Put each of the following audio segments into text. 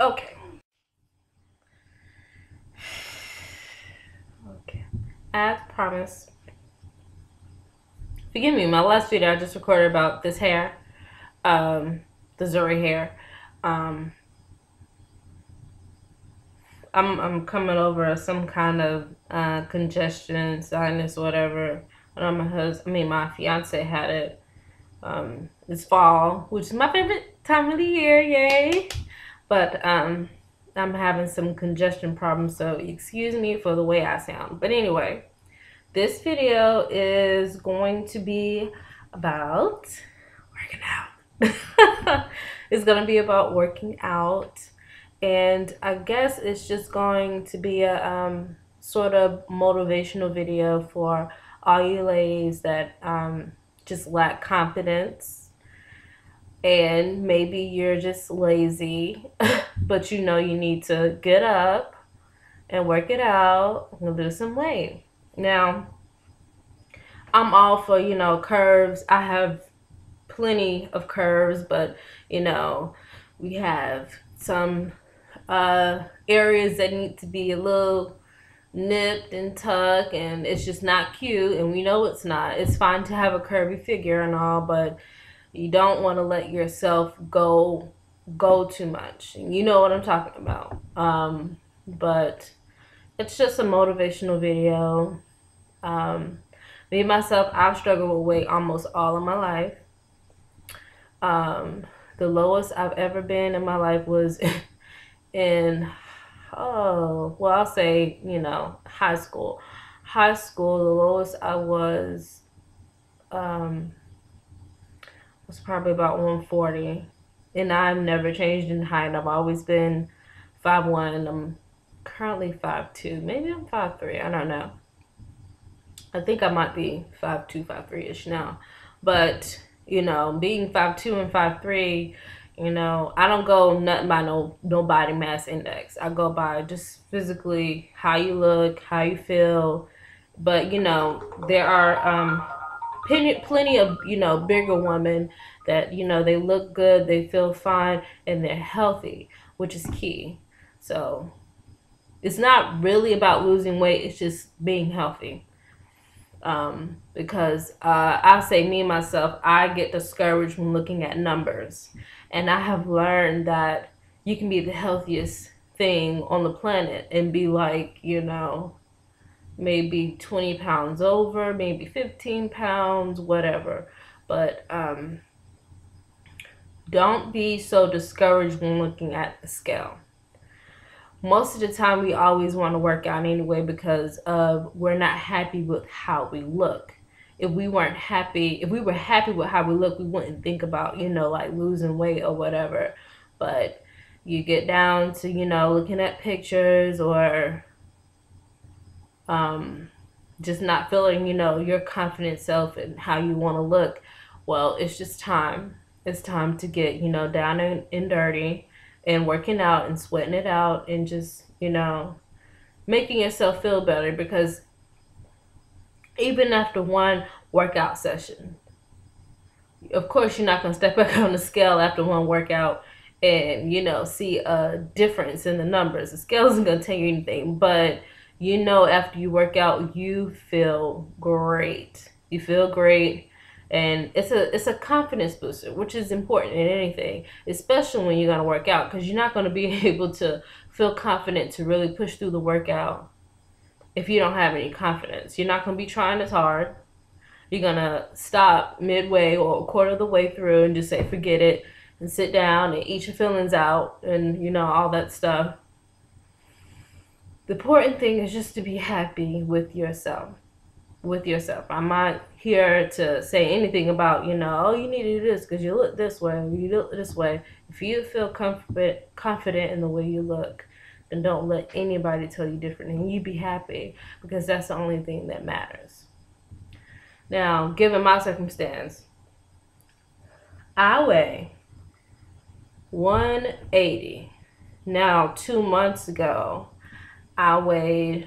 Okay. Okay. As promised. Forgive me, my last video I just recorded about this hair, um, the Zuri hair. Um, I'm coming over some kind of congestion, sinus, whatever. I know my fiance had it. It's fall, which is my favorite time of the year, yay! But I'm having some congestion problems, so excuse me for the way I sound. But anyway, this video is going to be about working out. It's going to be about working out, and I guess it's just going to be a sort of motivational video for all you ladies that just lack confidence, and maybe you're just lazy, but you know you need to get up and work it out and lose some weight. Now, I'm all for, curves. I have plenty of curves, but, we have some areas that need to be a little nipped and tucked, and it's just not cute, and we know it's not. It's fine to have a curvy figure and all, but you don't want to let yourself go too much. And you know what I'm talking about. But it's just a motivational video. Me myself, I've struggled with weight almost all of my life. The lowest I've ever been in my life was in, I'll say, high school. High school, the lowest I was probably about 140. And I've never changed in height. I've always been 5'1". I'm currently 5'2". Maybe I'm 5'3". I don't know. I think I might be 5'2", 5'3" ish now. But, being 5'2" and 5'3", I don't go nothing by no body mass index. I go by just physically how you look, how you feel. But, there are plenty of, bigger women that, they look good, they feel fine, and they're healthy, which is key. So it's not really about losing weight, it's just being healthy. Because I say, me myself, I get discouraged when looking at numbers, and I have learned that you can be the healthiest thing on the planet and be like, maybe 20 pounds over, maybe 15 pounds, whatever. But don't be so discouraged when looking at the scale. Most of the time, we always want to work out anyway because we're not happy with how we look. If we were happy with how we look, we wouldn't think about, like losing weight or whatever. But you get down to, looking at pictures or just not feeling, your confident self and how you want to look. Well, it's just time. It's time to get, down and dirty and working out and sweating it out and just, making yourself feel better, because even after one workout session, of course, you're not going to step back on the scale after one workout and, see a difference in the numbers. The scale isn't going to tell you anything, but after you work out, you feel great. You feel great, and it's a confidence booster, which is important in anything, especially when you're gonna work out, because you're not gonna be able to feel confident to really push through the workout if you don't have any confidence. You're not gonna be trying as hard. You're gonna stop midway or a quarter of the way through and just say forget it and sit down and eat your feelings out and all that stuff. The important thing is just to be happy with yourself. I'm not here to say anything about, oh, you need to do this because you look this way, you look this way. If you feel confident in the way you look, then don't let anybody tell you different, and you be happy, because that's the only thing that matters. Now, given my circumstance, I weigh 180. Now, 2 months ago, 3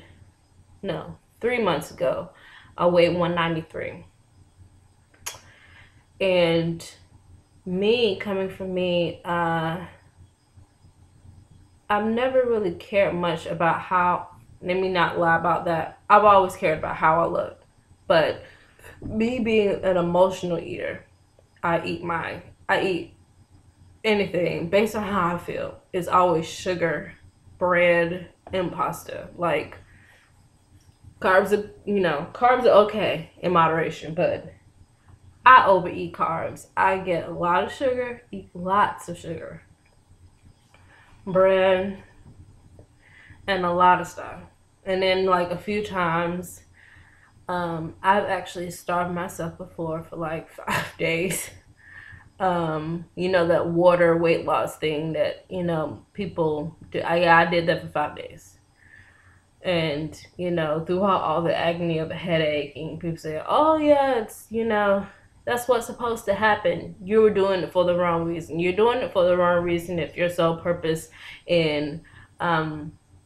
months ago, I weighed 193. And coming from me, I've never really cared much about how, let me not lie about that. I've always cared about how I look. But me being an emotional eater, I eat anything based on how I feel. It's always sugar, bread, and pasta. Like carbs are, carbs are okay in moderation, but I overeat carbs. I get a lot of sugar, eat lots of sugar, bread, and a lot of stuff. And then like a few times, I've actually starved myself before for like 5 days. That water weight loss thing that, people do. I did that for 5 days. And, throughout all the agony of a headache, and people say, oh, yeah, that's what's supposed to happen. You were doing it for the wrong reason. You're doing it for the wrong reason if your sole purpose in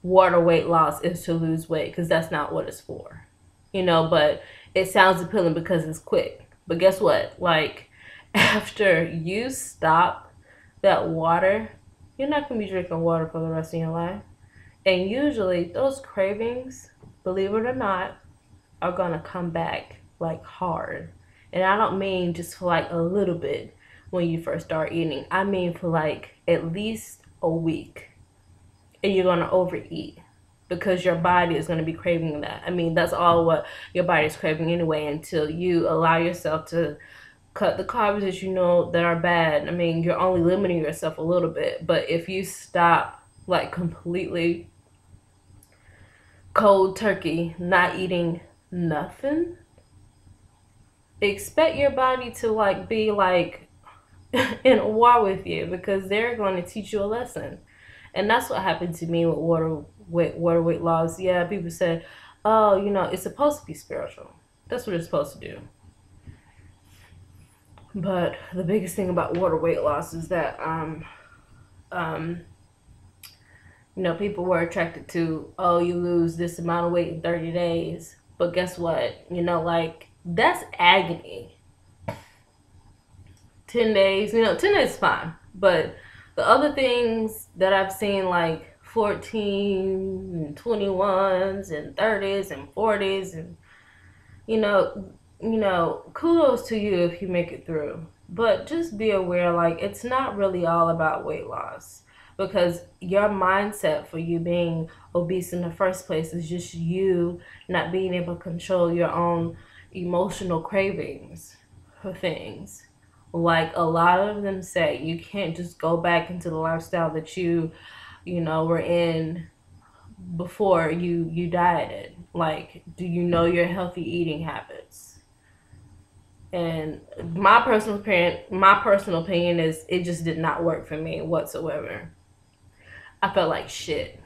water weight loss is to lose weight, because that's not what it's for. But it sounds appealing because it's quick. But guess what? Like, after you stop that water, you're not going to be drinking water for the rest of your life. And usually those cravings, believe it or not, are going to come back like hard. And I don't mean just for like a little bit when you first start eating. I mean for like at least a week. And you're going to overeat because your body is going to be craving that. I mean, that's all what your body is craving anyway, until you allow yourself to cut the carbs that you know that are bad. I mean, you're only limiting yourself a little bit. But if you stop like completely cold turkey, not eating nothing, expect your body to like be like in a war with you, because they're going to teach you a lesson. And that's what happened to me with water weight loss. Yeah, people said, oh, it's supposed to be spiritual. That's what it's supposed to do. But the biggest thing about water weight loss is that people were attracted to, oh, you lose this amount of weight in 30 days. But guess what? Like, that's agony. 10 days, 10 days is fine. But the other things that I've seen, like 14 and 21s and 30s and 40s, and kudos to you if you make it through. But just be aware, like, it's not really all about weight loss, because your mindset for you being obese in the first place is just you not being able to control your own emotional cravings for things. Like a lot of them say, you can't just go back into the lifestyle that you were in before you dieted. Like, do you know your healthy eating habits? And my personal opinion is it just did not work for me whatsoever. I felt like shit,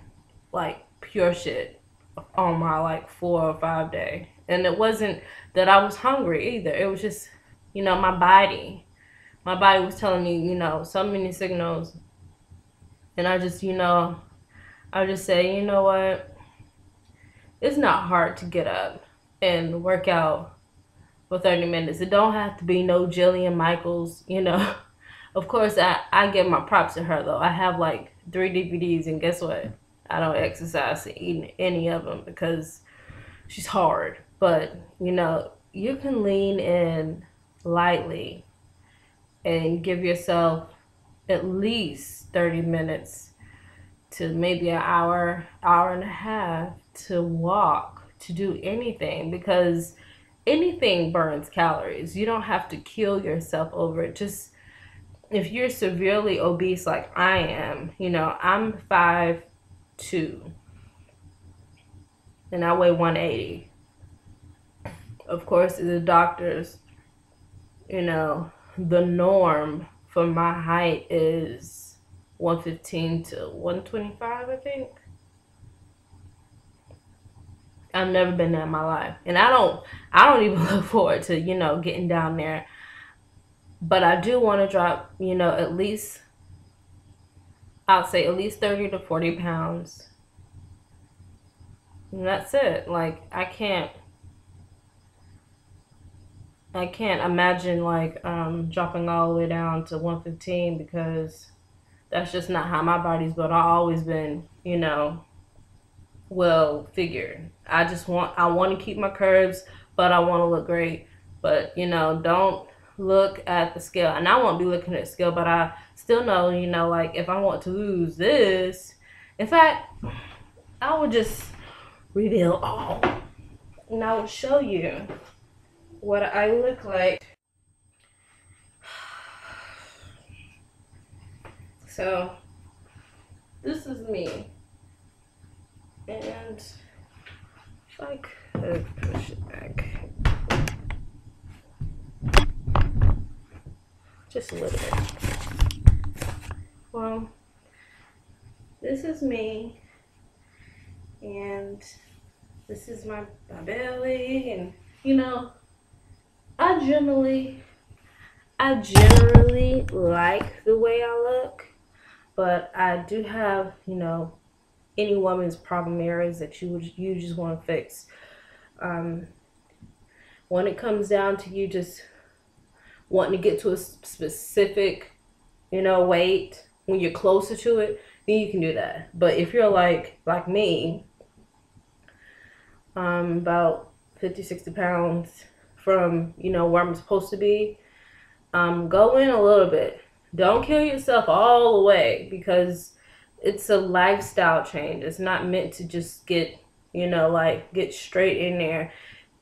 like pure shit, on my like 4 or 5 day. And it wasn't that I was hungry either. It was just, my body was telling me, so many signals. And I just, I just say, you know what? It's not hard to get up and work out for 30 minutes. It don't have to be no Jillian Michaels, Of course, I give my props to her, though. I have like 3 DVDs, and guess what? I don't exercise to eat any of them because she's hard. But, you can lean in lightly and give yourself at least 30 minutes to maybe an hour, hour and a half to walk, to do anything, because anything burns calories. You don't have to kill yourself over it. Just, if you're severely obese like I am, I'm 5'2", and I weigh 180. Of course, the doctors, the norm for my height is 115 to 125, I think. I've never been there in my life. And I don't even look forward to, getting down there. But I do want to drop, at least, I'd say at least 30 to 40 pounds. And that's it. Like, I can't imagine like dropping all the way down to 115, because That's just not how my body's built. I've always been, well figured. I want to keep my curves, but I want to look great. But don't look at the scale. And I won't be looking at the scale, but I still know, like if I want to lose this, in fact, I would just reveal all, and I will show you what I look like. So this is me, and if I could push it back just a little bit. Well, this is me, and this is my belly, and I generally like the way I look, but I do have, any woman's problem areas that you just want to fix. When it comes down to you just wanting to get to a specific, weight, when you're closer to it, then you can do that. But if you're like me, about 50, 60 pounds from, where I'm supposed to be, go in a little bit. Don't kill yourself all the way, because it's a lifestyle change. It's not meant to just get, get straight in there.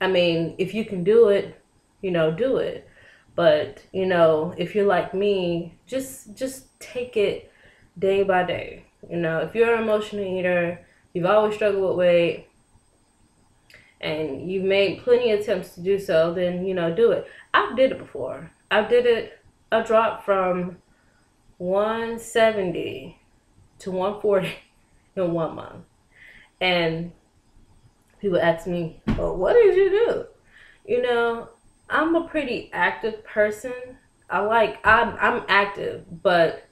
I mean, if you can do it, do it. But, if you're like me, just take it day by day. If you're an emotional eater, you've always struggled with weight, and you've made plenty of attempts to do so, then, do it. I've did it before. I dropped from 170 to 140 in 1 month. And people ask me, well, what did you do? I'm a pretty active person. I'm active, but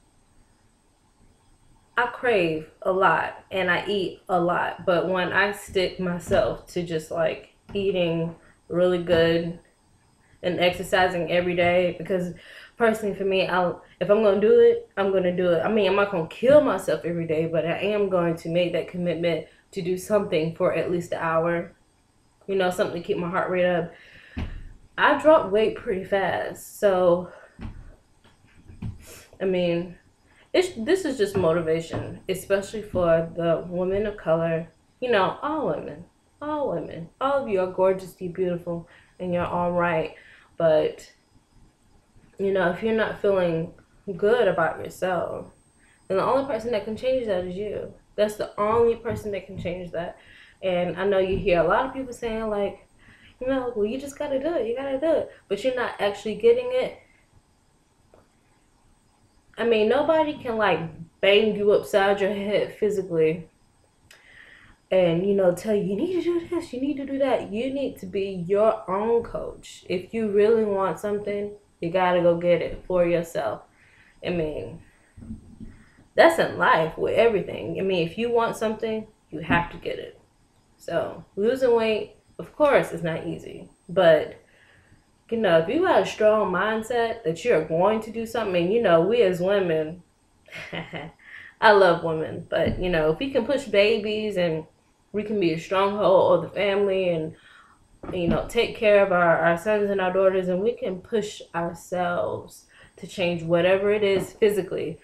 I crave a lot and I eat a lot. But when I stick myself to just like eating really good and exercising every day, because personally for me, if I'm going to do it, I'm going to do it. I mean, I'm not going to kill myself every day, but I am going to make that commitment to do something for at least an hour, something to keep my heart rate up. I dropped weight pretty fast. So, I mean, this is just motivation, especially for the women of color, all women, all of you are gorgeously beautiful and you're all right. But, if you're not feeling good about yourself, then the only person that can change that is you. That's the only person that can change that. And I know you hear a lot of people saying like, well, you just gotta do it. You gotta do it. But you're not actually getting it. I mean, nobody can like bang you upside your head physically and, tell you, you need to do this, you need to do that. You need to be your own coach. If you really want something, you gotta go get it for yourself. I mean, that's in life with everything. I mean, if you want something, you have to get it. So losing weight, of course, is not easy. But, if you got a strong mindset that you're going to do something, and, we as women, I love women, but, if we can push babies and we can be a stronghold of the family and, take care of our sons and our daughters, and we can push ourselves to change whatever it is physically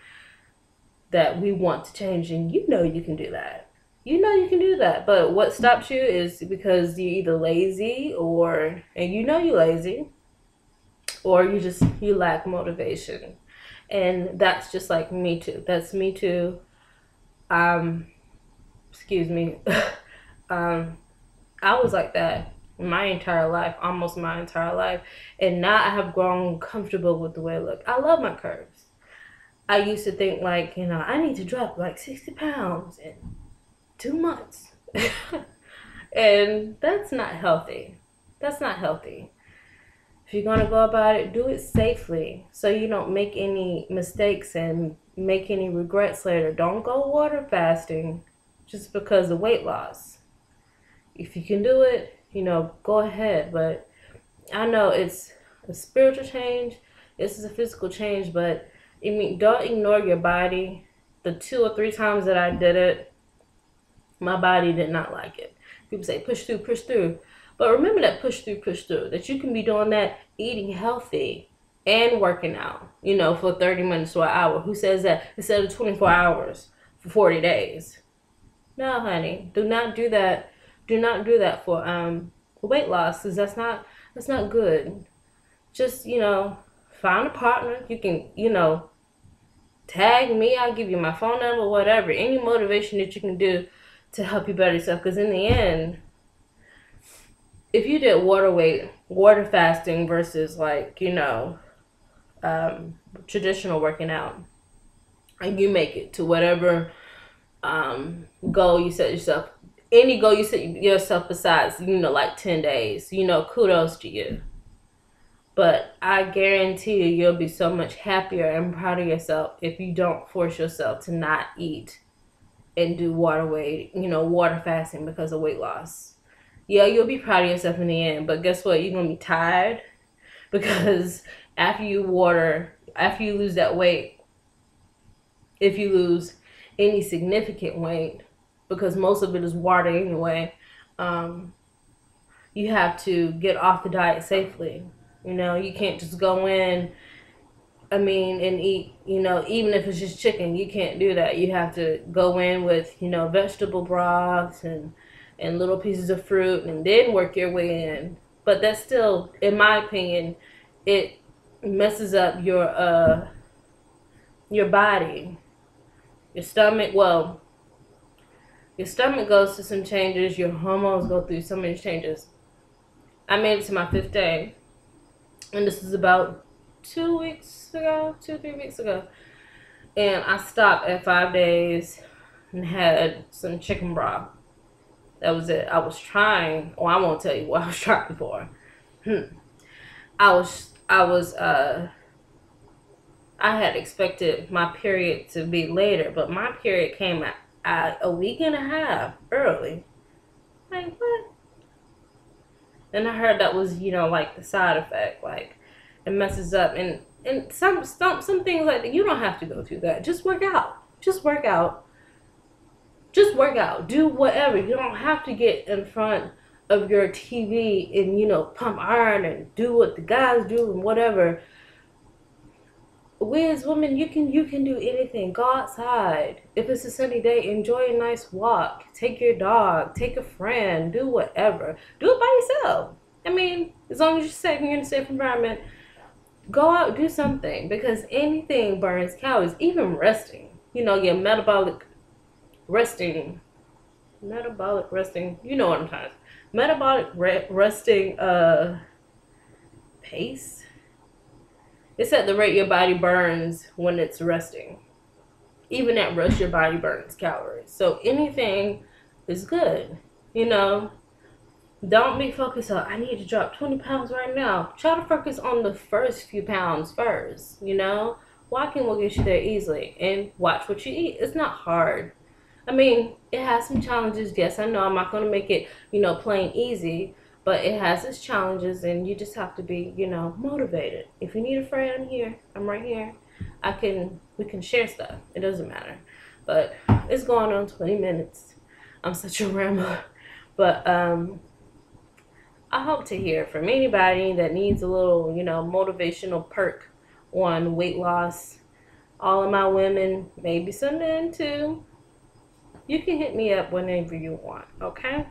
that we want to change, and you can do that. You can do that. But what stops you is because you're either lazy and you're lazy, or you lack motivation. And that's just like me too. That's me too. Excuse me. I was like that my entire life, almost my entire life. And now I have grown comfortable with the way I look. I love my curves. I used to think like, I need to drop like 60 pounds in 2 months. And that's not healthy. That's not healthy. If you're going to go about it, do it safely so you don't make any mistakes and make any regrets later. Don't go water fasting just because of weight loss. If you can do it, go ahead. But I know it's a spiritual change. This is a physical change, but I mean, don't ignore your body. The 2 or 3 times that I did it, my body did not like it. People say push through, push through. But remember that push through. That you can be doing that, eating healthy and working out, for 30 minutes to an hour. Who says that? Instead of 24 hours for 40 days. No, honey. Do not do that. Do not do that for weight loss, because that's not good. Just, find a partner. You can, tag me. I'll give you my phone number, whatever. Any motivation that you can do to help you better yourself. Because in the end, if you did water fasting versus traditional working out, and you make it to whatever goal you set yourself, any goal you set yourself besides, 10 days, kudos to you. But I guarantee you'll be so much happier and proud of yourself if you don't force yourself to not eat and do water fasting because of weight loss. Yeah, you'll be proud of yourself in the end, but guess what? You're going to be tired because after you lose that weight, if you lose any significant weight, because most of it is water anyway, you have to get off the diet safely. You can't just go in, and eat, even if it's just chicken, you can't do that. You have to go in with, vegetable broths and little pieces of fruit and then work your way in. But that's still, in my opinion, it messes up your body. Your stomach goes through some changes. Your hormones go through so many changes. I made it to my 5th day. And this is about 2 weeks ago, 3 weeks ago. And I stopped at 5 days and had some chicken broth. That was it. I was trying. Well, I won't tell you what I was trying for. I had expected my period to be later, but my period came at a week and a half early. Like, what? And I heard that was, the side effect. Like, it messes up. And some things like that, you don't have to go through that. Just work out. Just work out. Do whatever. You don't have to get in front of your TV and, pump iron and do what the guys do and whatever. We as women, you can do anything. Go outside. If it's a sunny day, enjoy a nice walk. Take your dog. Take a friend. Do whatever. Do it by yourself. As long as you're safe and you're in a safe environment, go out, do something. Because anything burns calories. Even resting. Your metabolic resting. You know what I'm talking about. Metabolic resting pace. It's at the rate your body burns when it's resting. Even at rest, your body burns calories. So anything is good. Don't be focused on, I need to drop 20 pounds right now. Try to focus on the first few pounds first. Walking will get you there easily. And watch what you eat. It's not hard. It has some challenges. Yes, I know I'm not going to make it, plain easy. But it has its challenges, and you just have to be, motivated. If you need a friend, I'm here. I'm right here. We can share stuff. It doesn't matter. But it's going on 20 minutes. I'm such a rambler. But I hope to hear from anybody that needs a little, motivational perk on weight loss. All of my women, maybe some men too. You can hit me up whenever you want, okay?